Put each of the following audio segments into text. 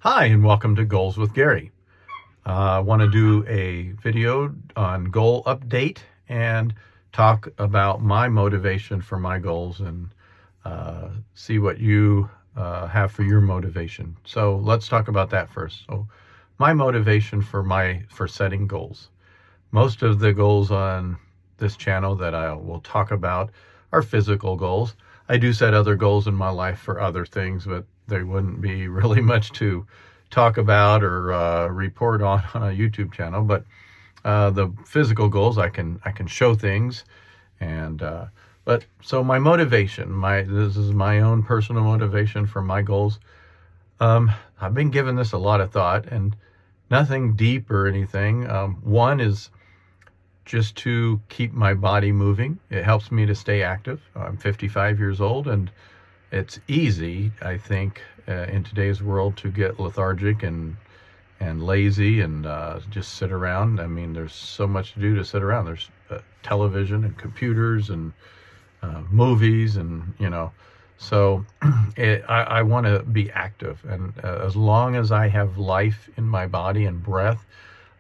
Hi, and welcome to Goals with Gary. I want to do a video on goal update and talk about my motivation for my goals and see what you have for your motivation. So let's talk about that first. So my motivation for setting goals. Most of the goals on this channel that I will talk about are physical goals. I do set other goals in my life for other things, but they wouldn't be really much to talk about or report on a YouTube channel. But the physical goals, I can show things, and but so my motivation, this is my own personal motivation for my goals. I've been giving this a lot of thought, and nothing deep or anything. One is just to keep my body moving. It helps me to stay active. I'm 55 years old, and it's easy, I think, in today's world to get lethargic and lazy and just sit around. I mean, there's so much to do to sit around. There's television and computers and movies, and so I want to be active, and as long as I have life in my body and breath,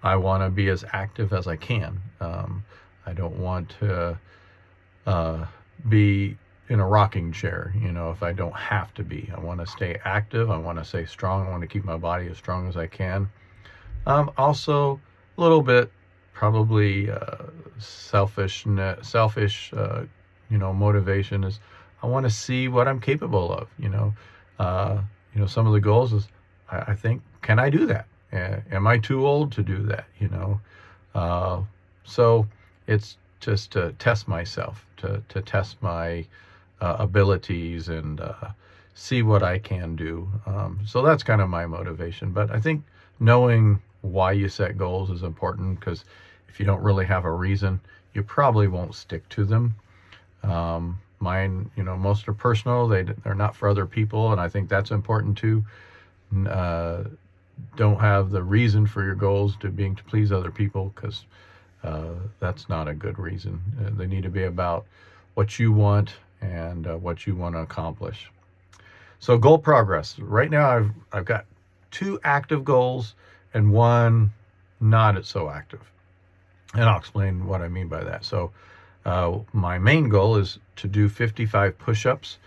I want to be as active as I can. I don't want to be in a rocking chair, if I don't have to be. I want to stay active. I want to stay strong. I want to keep my body as strong as I can. Also, a little bit probably selfish, motivation is I want to see what I'm capable of. Some of the goals is I think, can I do that? Am I too old to do that? So it's just to test myself, to test my abilities and see what I can do. So that's kind of my motivation. But I think knowing why you set goals is important, because if you don't really have a reason, you probably won't stick to them. Mine, most are personal. They're not for other people, and I think that's important too. Don't have the reason for your goals to please other people, because that's not a good reason. They need to be about what you want and what you want to accomplish. So goal progress. Right now I've got 2 active goals and 1 not so active. And I'll explain what I mean by that. So my main goal is to do 55 push-ups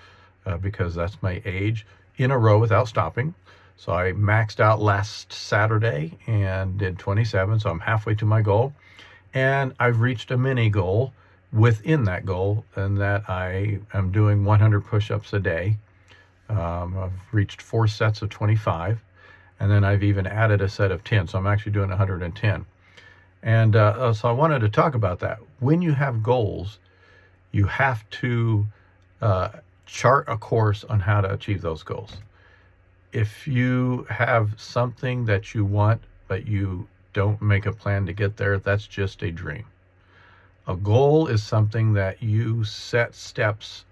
because that's my age, in a row without stopping. So I maxed out last Saturday and did 27, so I'm halfway to my goal. And I've reached a mini goal within that goal, and that I am doing 100 push-ups a day. I've reached 4 sets of 25, and then I've even added a set of 10, so I'm actually doing 110. And so I wanted to talk about that. When you have goals, you have to chart a course on how to achieve those goals. If you have something that you want, but you don't make a plan to get there, that's just a dream. A goal is something that you set steps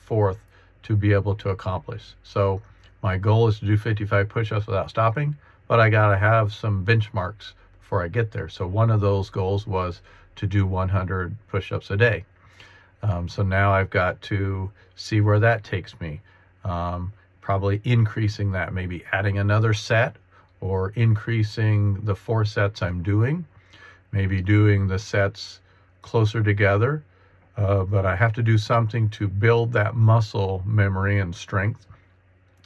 forth to be able to accomplish. So my goal is to do 55 push-ups without stopping, but I got to have some benchmarks before I get there. So one of those goals was to do 100 push-ups a day. So now I've got to see where that takes me. Probably increasing that, maybe adding another set, or increasing the 4 sets I'm doing, maybe doing the sets closer together. But I have to do something to build that muscle memory and strength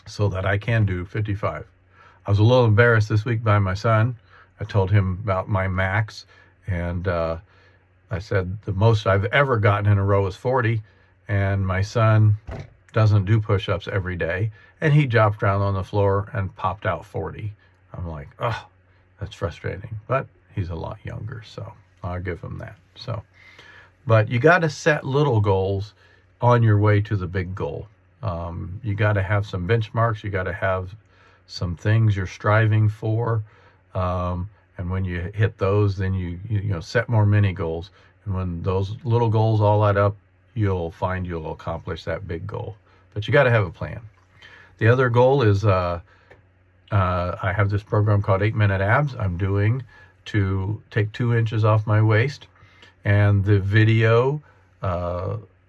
so that I can do 55. I was a little embarrassed this week by my son. I told him about my max, and I said the most I've ever gotten in a row is 40, and my son doesn't do push-ups every day, and he dropped around on the floor and popped out 40. I'm like, oh, that's frustrating, but he's a lot younger, so I'll give him that. So, but you got to set little goals on your way to the big goal. You got to have some benchmarks. You got to have some things you're striving for, and when you hit those, then you set more mini goals. And when those little goals all add up, you'll find you'll accomplish that big goal. But you got to have a plan. The other goal is I have this program called 8-Minute Abs I'm doing to take 2 inches off my waist. And the video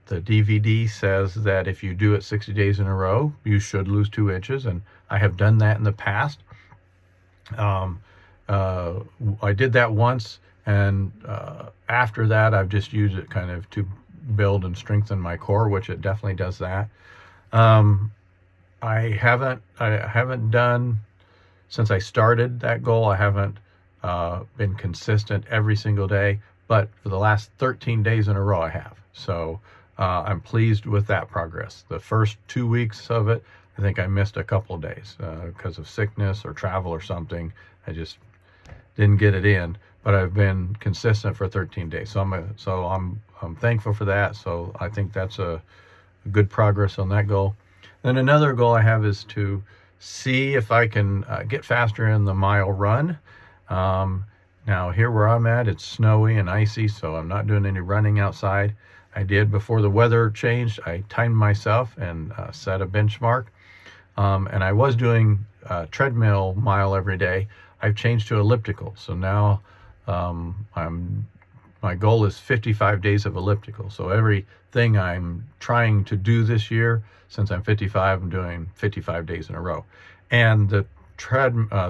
The DVD says that if you do it 60 days in a row, you should lose 2 inches, and I have done that in the past. I did that once, and after that, I've just used it kind of to build and strengthen my core, which it definitely does that. I haven't done, since I started that goal, I haven't been consistent every single day, but for the last 13 days in a row I have. So I'm pleased with that progress. The first 2 weeks of it, I think I missed a couple of days because of sickness or travel or something. I just didn't get it in, but I've been consistent for 13 days. So I'm thankful for that. So I think that's a good progress on that goal. Then another goal I have is to see if I can get faster in the mile run. Now here where I'm at, it's snowy and icy, so I'm not doing any running outside. I did, before the weather changed, I timed myself and set a benchmark. And I was doing treadmill mile every day. I've changed to elliptical. So now my goal is 55 days of elliptical. So everything I'm trying to do this year, since I'm 55, I'm doing 55 days in a row. And the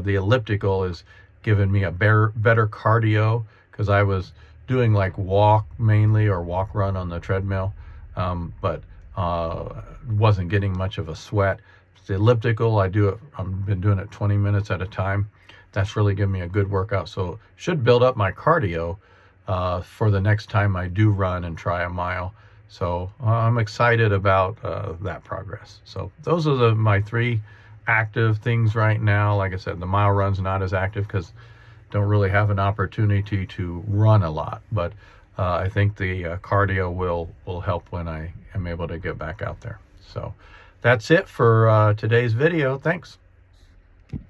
elliptical is giving me a better cardio, because I was doing like walk mainly, or walk run on the treadmill, but wasn't getting much of a sweat. The elliptical, I've been doing it 20 minutes at a time. That's really given me a good workout. So should build up my cardio for the next time I do run and try a mile. So I'm excited about that progress. So those are my 3 active things right now. Like I said, the mile run's not as active because don't really have an opportunity to run a lot, but I think the cardio will help when I am able to get back out there. So that's it for today's video. Thanks.